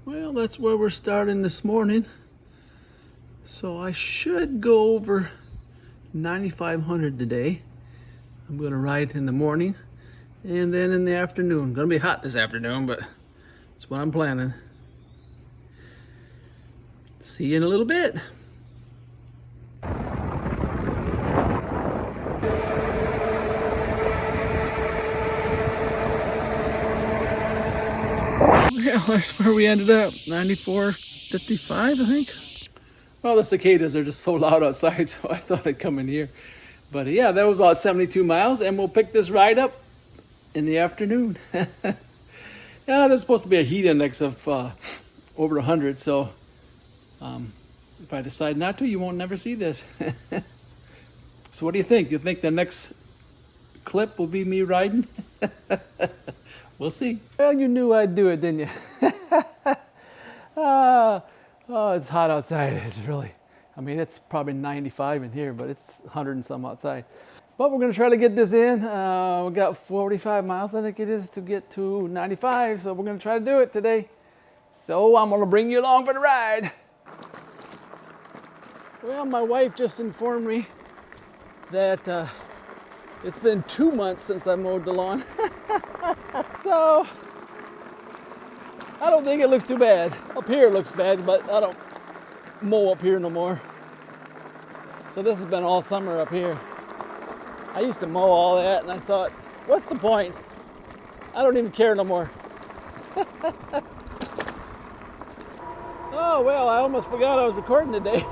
Well, that's where we're starting this morning. So I should go over 9,500 today. I'm gonna ride in the morning and then in the afternoon. Gonna be hot this afternoon, but that's what I'm planning. See you in a little bit. Yeah, that's where we ended up. 94.55, I think. Well, the cicadas are just so loud outside, so I thought I'd come in here. But yeah, that was about 72 miles, and we'll pick this ride up in the afternoon. Yeah, there's supposed to be a heat index of over 100, so if I decide not to, you won't never see this. So what do you think? You think the next clip will be me riding? We'll see. Well, you knew I'd do it, didn't you? Oh, it's hot outside. It's really, I mean, it's probably 95 in here, but it's 100 and some outside. But we're gonna try to get this in. We got 45 miles, I think it is, to get to 95. So we're gonna try to do it today. So I'm gonna bring you along for the ride. Well, my wife just informed me that it's been 2 months since I mowed the lawn. So I don't think it looks too bad. Up here it looks bad, but I don't mow up here no more. So this has been all summer up here. I used to mow all that and I thought, what's the point? I don't even care no more. Oh, well, I almost forgot I was recording today.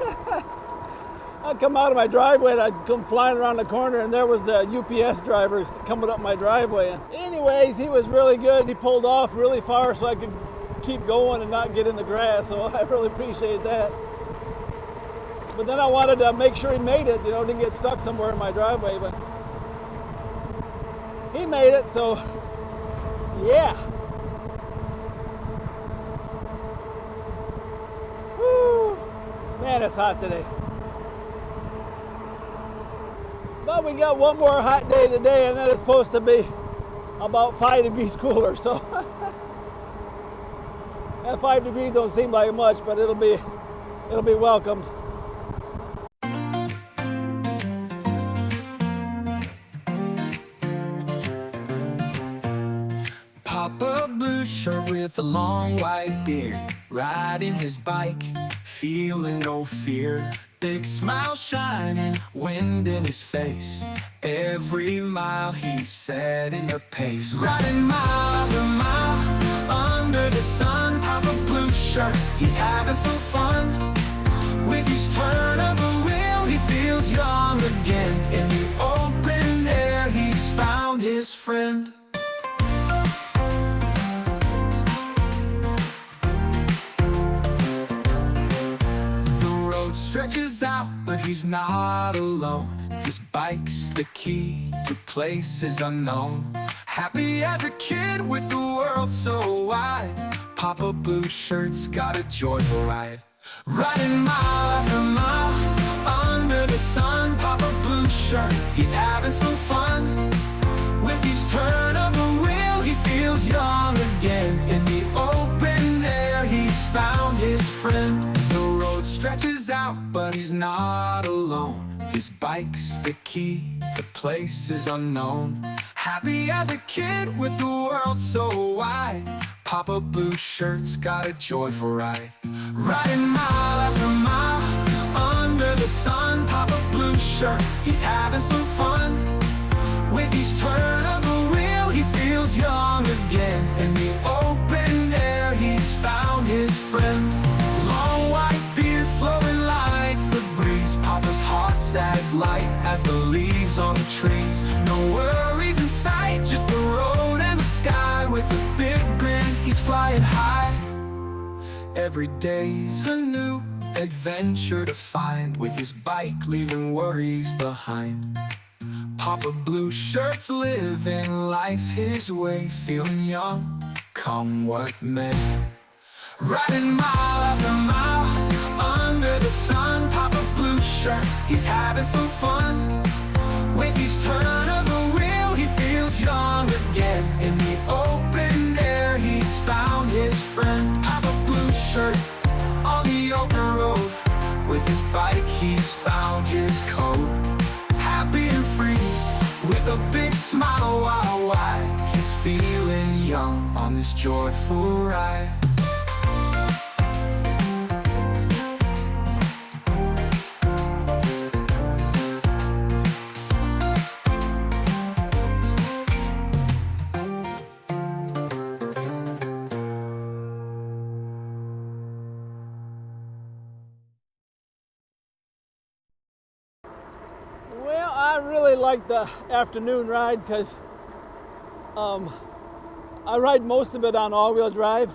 I'd come out of my driveway and I'd come flying around the corner and there was the UPS driver coming up my driveway. And anyways, he was really good. He pulled off really far so I could keep going and not get in the grass. So I really appreciate that. But then I wanted to make sure he made it, you know, didn't get stuck somewhere in my driveway, but he made it, so yeah. Woo! Man, it's hot today. But we got one more hot day today, and then it's supposed to be about 5 degrees cooler. So that 5 degrees don't seem like much, but it'll be welcomed. Papa blue shirt with a long white beard, riding his bike, feeling no fear. Big smile shining, wind in his face. Every mile he's setting a pace. Riding mile to mile, under the sun. Papa blue shirt, he's having some fun. With each turn of the wheel, he feels young again. In the open air, he's found his friend. Stretches out, but he's not alone. His bike's the key to places unknown. Happy as a kid with the world so wide, Papa blue shirt's got a joyful ride. Riding mile after mile, under the sun. Papa blue shirt, he's having some fun. With each turn of the wheel, he feels young again. In the open air, he's found his friend. Stretches out, but he's not alone. His bike's the key to places unknown. Happy as a kid with the world so wide, Papa blue shirt's got a joyful ride. Riding mile after mile, under the sun. Papa blue shirt, he's having some fun. With each turn of the wheel, he feels young again. In the open air, he's found his friend. Long white beard flowing like the breeze. Papa's heart's as light as the leaves on the trees. No worries in sight, just the road and the sky. With a big grin, he's flying high. Every day's a new adventure to find. With his bike leaving worries behind. Papa blue shirt's living life his way. Feeling young, come what may. Riding mile after mile, under the sun. Papa blue shirt, he's having some fun. With each turn of the wheel, he feels young again. In the open air, he's found his friend. Papa blue dirt on the open road. With his bike he's found his code. Happy and free, with a big smile, why he's feeling young on this joyful ride. Well, I really like the afternoon ride because I ride most of it on all-wheel drive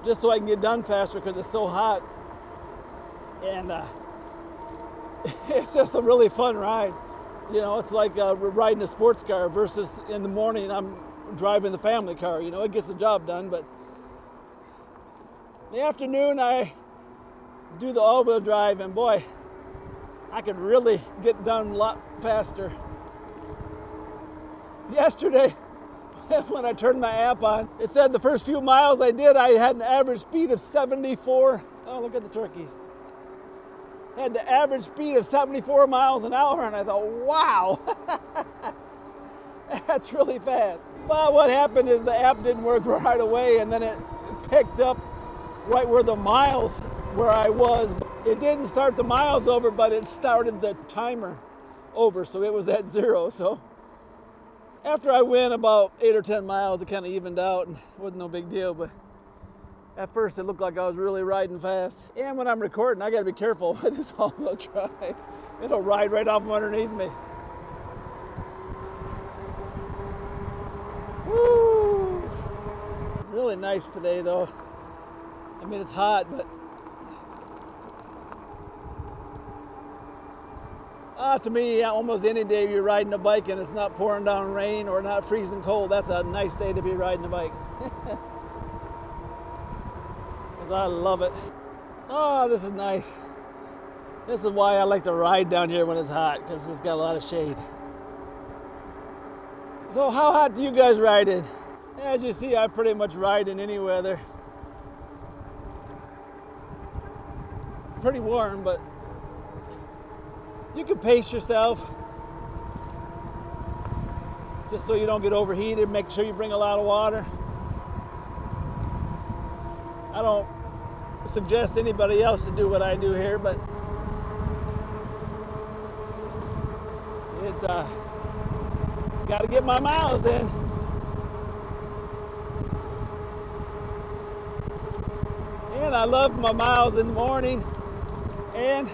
just so I can get done faster because it's so hot. And it's just a really fun ride. You know, it's like riding a sports car versus in the morning I'm driving the family car. You know, it gets the job done, but in the afternoon I do the all-wheel drive, and boy, I could really get done a lot faster. Yesterday, when I turned my app on, it said the first few miles I did, I had an average speed of 74. Oh, look at the turkeys. Had the average speed of 74 miles an hour, and I thought, wow, that's really fast. But what happened is the app didn't work right away, and then it picked up right where the miles where I was. It didn't start the miles over, but it started the timer over, so it was at 0. So after I went about 8 or 10 miles, it kind of evened out, and it wasn't no big deal. But at first, it looked like I was really riding fast. And when I'm recording, I got to be careful with this all-wheel drive. It'll ride right off from underneath me. Woo! Really nice today, though. I mean, it's hot, but to me, almost any day you're riding a bike and it's not pouring down rain or not freezing cold, that's a nice day to be riding a bike. Because I love it. Oh, this is nice. This is why I like to ride down here when it's hot, because it's got a lot of shade. So how hot do you guys ride in? As you see, I pretty much ride in any weather. Pretty warm, but you can pace yourself just so you don't get overheated. Make sure you bring a lot of water. I don't suggest anybody else to do what I do here, but it got to get my miles in. And I love my miles in the morning, and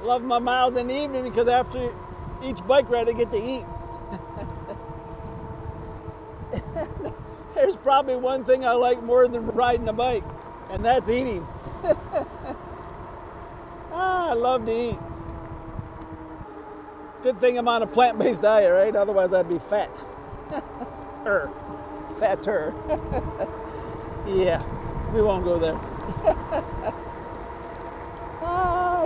love my miles in the evening, because after each bike ride I get to eat. There's probably one thing I like more than riding a bike, and that's eating. I love to eat. Good thing I'm on a plant-based diet, right? Otherwise I'd be fat. Fatter. Yeah, we won't go there.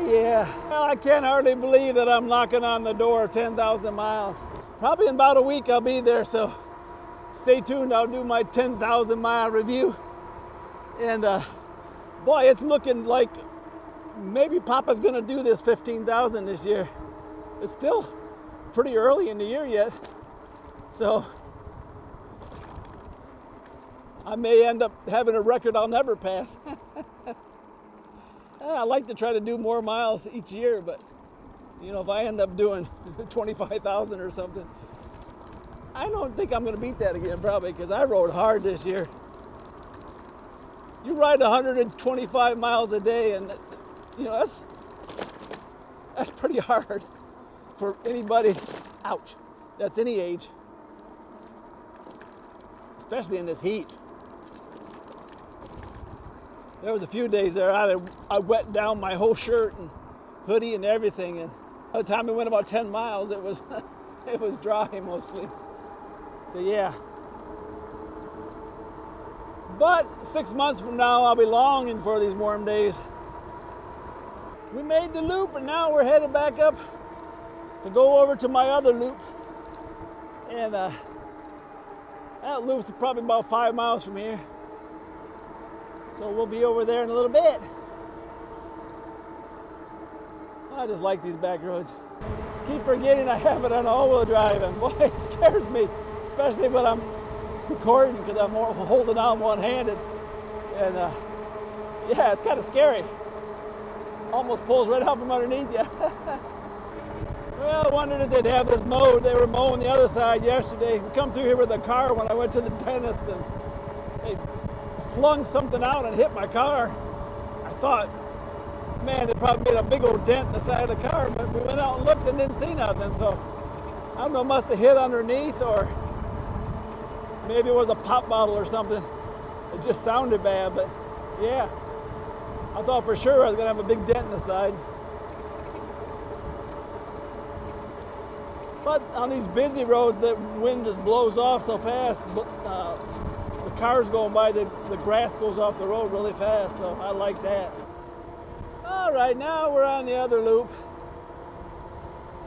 Yeah. Well, I can't hardly believe that I'm knocking on the door of 10,000 miles. Probably in about a week I'll be there, so stay tuned. I'll do my 10,000 mile review. And boy, it's looking like maybe Papa's gonna do this 15,000 this year. It's still pretty early in the year yet, so I may end up having a record I'll never pass. I like to try to do more miles each year, but you know, if I end up doing 25,000 or something, I don't think I'm going to beat that again, probably, because I rode hard this year. You ride 125 miles a day, and you know, that's pretty hard for anybody. Ouch! That's any age, especially in this heat. There was a few days there I wet down my whole shirt and hoodie and everything, and by the time we went about 10 miles, it was it was dry mostly. So yeah. But 6 months from now, I'll be longing for these warm days. We made the loop, and now we're headed back up to go over to my other loop. And That loop's probably about 5 miles from here. So we'll be over there in a little bit. I just like these back roads. Keep forgetting I have it on all-wheel drive, and boy, it scares me, especially when I'm recording because I'm holding on one-handed. And yeah, it's kind of scary. Almost pulls right out from underneath you. Well, I wondered if they'd have this mowed. They were mowing the other side yesterday. We come through here with a car when I went to the dentist, and they flung something out and hit my car. I thought, man, it probably made a big old dent in the side of the car, but we went out and looked and didn't see nothing. So I don't know, must have hit underneath, or maybe it was a pop bottle or something. It just sounded bad, but yeah. I thought for sure I was gonna have a big dent in the side. But on these busy roads, that wind just blows off so fast. The cars going by, the grass goes off the road really fast, so I like that. All right, now we're on the other loop.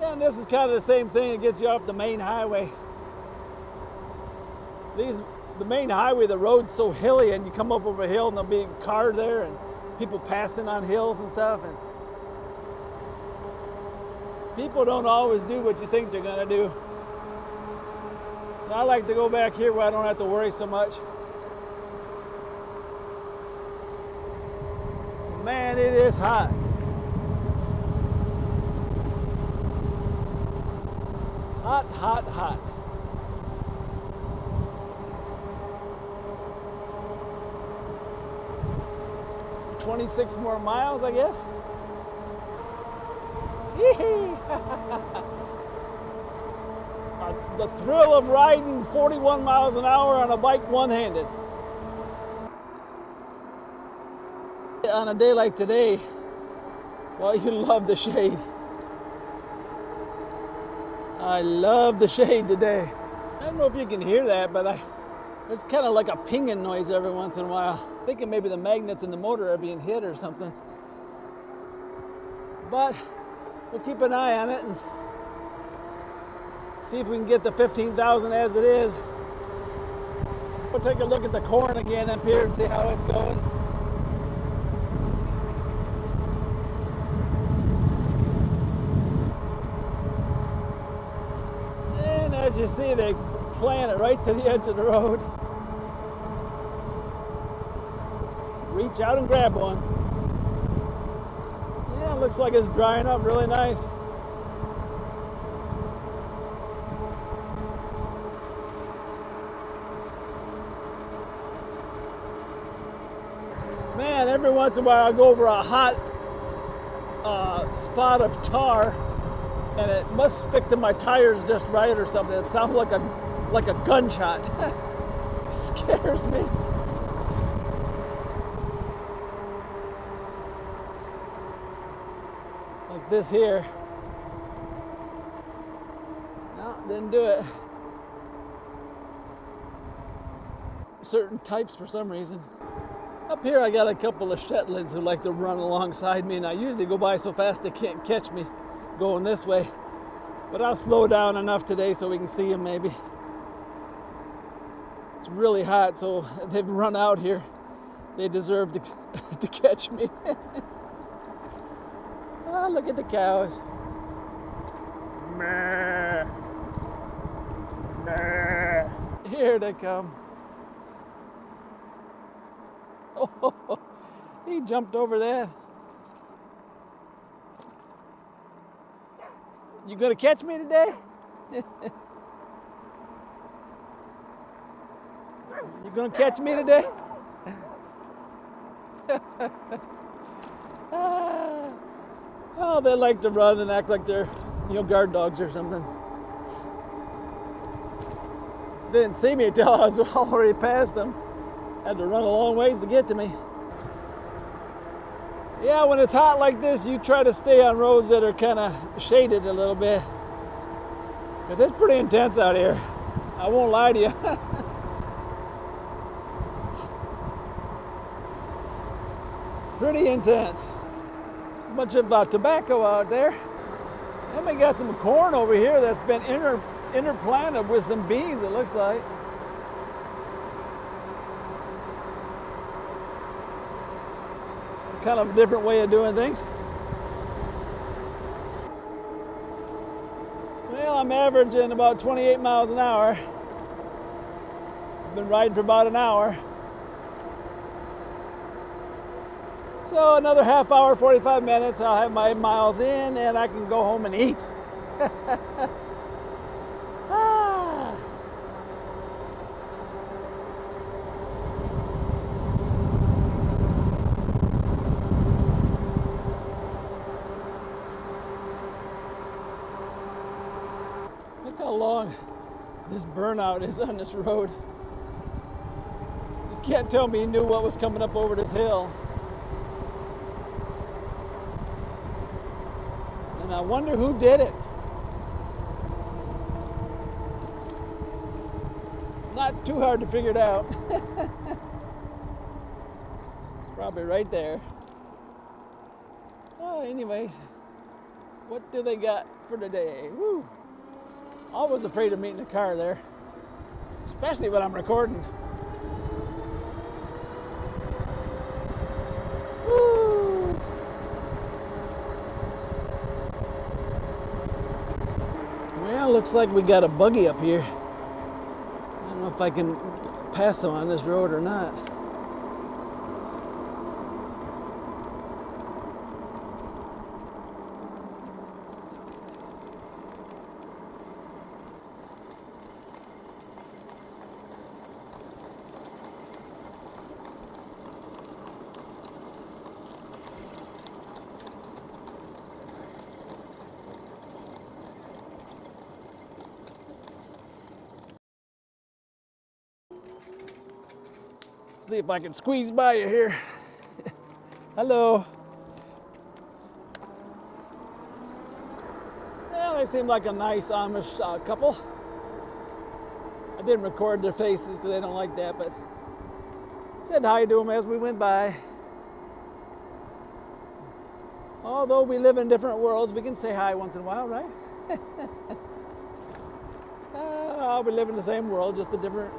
Yeah, and this is kind of the same thing. It gets you off the main highway. The main highway, the road's so hilly, and you come up over a hill and there'll be a car there and people passing on hills and stuff. And people don't always do what you think they're gonna do. So I like to go back here where I don't have to worry so much. Man, it is hot. Hot, hot, hot. "26 more miles, I guess." The thrill of riding 41 miles an hour on a bike one-handed. On a day like today, well, you love the shade. I love the shade today. I don't know if you can hear that, but there's kind of like a pinging noise every once in a while. Thinking maybe the magnets in the motor are being hit or something. But we'll keep an eye on it and see if we can get the 15,000 as it is. We'll take a look at the corn again up here and see how it's going. And as you see, they plant it right to the edge of the road. Reach out and grab one. Yeah, it looks like it's drying up really nice. Man, every once in a while I go over a hot spot of tar, and it must stick to my tires just right or something. It sounds like a gunshot. It scares me. Like this here. No, didn't do it. Certain types for some reason. Up here I got a couple of Shetlands who like to run alongside me, and I usually go by so fast they can't catch me going this way. But I'll slow down enough today so we can see them maybe. It's really hot, so they've run out here. They deserve to catch me. Oh, look at the cows. Meh. Meh. Here they come. Oh, he jumped over that. You gonna catch me today? You gonna catch me today? Oh, they like to run and act like they're, guard dogs or something. They didn't see me until I was already past them. Had to run a long ways to get to me. Yeah, when it's hot like this, you try to stay on roads that are kind of shaded a little bit, because it's pretty intense out here. I won't lie to you. Pretty intense. A bunch of tobacco out there. And we got some corn over here that's been interplanted with some beans, it looks like. kind of a different way of doing things. Well, I'm averaging about 28 miles an hour. I've been riding for about an hour. So another half hour, 45 minutes, I'll have my miles in and I can go home and eat. Ah. Look how long this burnout is on this road. You can't tell me he knew what was coming up over this hill. And I wonder who did it. Not too hard to figure it out. Probably right there. Oh, anyways, what do they got for today? Woo! Always afraid of meeting a car there, especially when I'm recording. Woo! Well, looks like we got a buggy up here. I don't know if I can pass them on this road or not. See if I can squeeze by you here. Hello. Well, they seem like a nice Amish couple. I didn't record their faces because they don't like that, but said hi to them as we went by. Although we live in different worlds, we can say hi once in a while, right? We live in the same world, just a different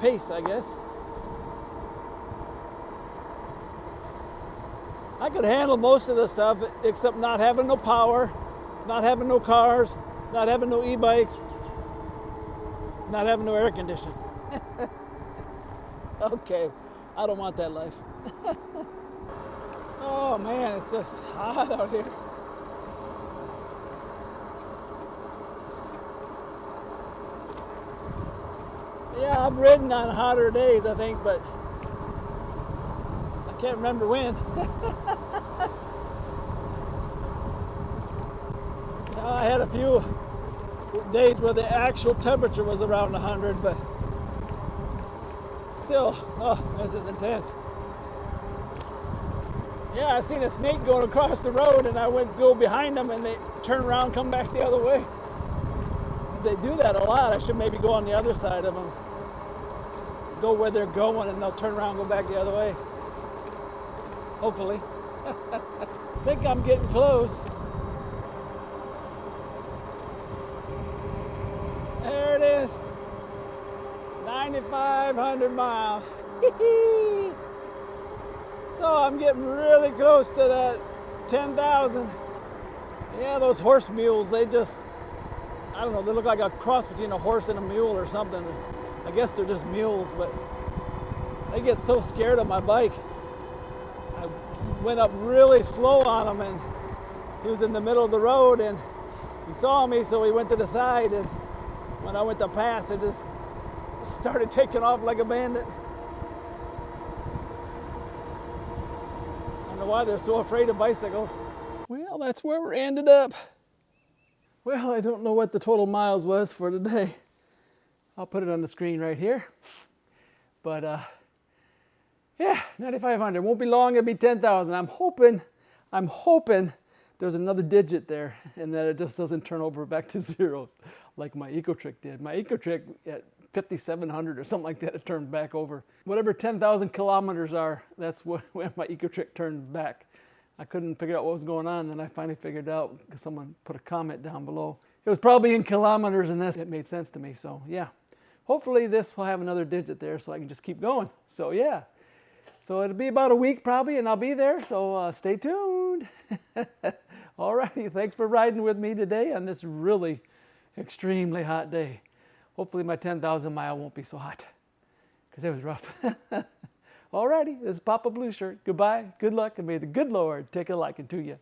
pace, I guess. I could handle most of the stuff except not having no power, not having no cars, not having no e-bikes, not having no air conditioning. Okay, I don't want that life. Oh man, it's just hot out here. Yeah, I've ridden on hotter days, I think, but I can't remember when. I had a few days where the actual temperature was around 100, but still, oh, this is intense. Yeah, I seen a snake going across the road and I went go behind them and they turn around, come back the other way. They do that a lot. I should maybe go on the other side of them. Go where they're going and they'll turn around and go back the other way. Hopefully. I think I'm getting close. There it is. 9,500 miles. So I'm getting really close to that 10,000. Yeah, those horse mules, they just, I don't know, they look like a cross between a horse and a mule or something. I guess they're just mules, but they get so scared of my bike. I went up really slow on him and he was in the middle of the road and he saw me, so he went to the side, and when I went to pass, it just started taking off like a bandit. I don't know why they're so afraid of bicycles. Well, that's where we ended up. Well, I don't know what the total miles was for today. I'll put it on the screen right here. But yeah, 9,500. Won't be long, it'll be 10,000. I'm hoping there's another digit there and that it just doesn't turn over back to zeros like my EcoTrick did. My EcoTrick at 5,700 or something like that, it turned back over. Whatever 10,000 kilometers are, that's when my EcoTrick turned back. I couldn't figure out what was going on, and I finally figured out because someone put a comment down below. It was probably in kilometers, and it made sense to me. So yeah, hopefully this will have another digit there so I can just keep going. So yeah, So it'll be about a week probably, and I'll be there. So stay tuned. Alrighty, thanks for riding with me today on this really extremely hot day. Hopefully my 10,000 mile won't be so hot, because it was rough. Alrighty, this is Papa Blue Shirt. Goodbye, good luck, and may the good Lord take a liking to you.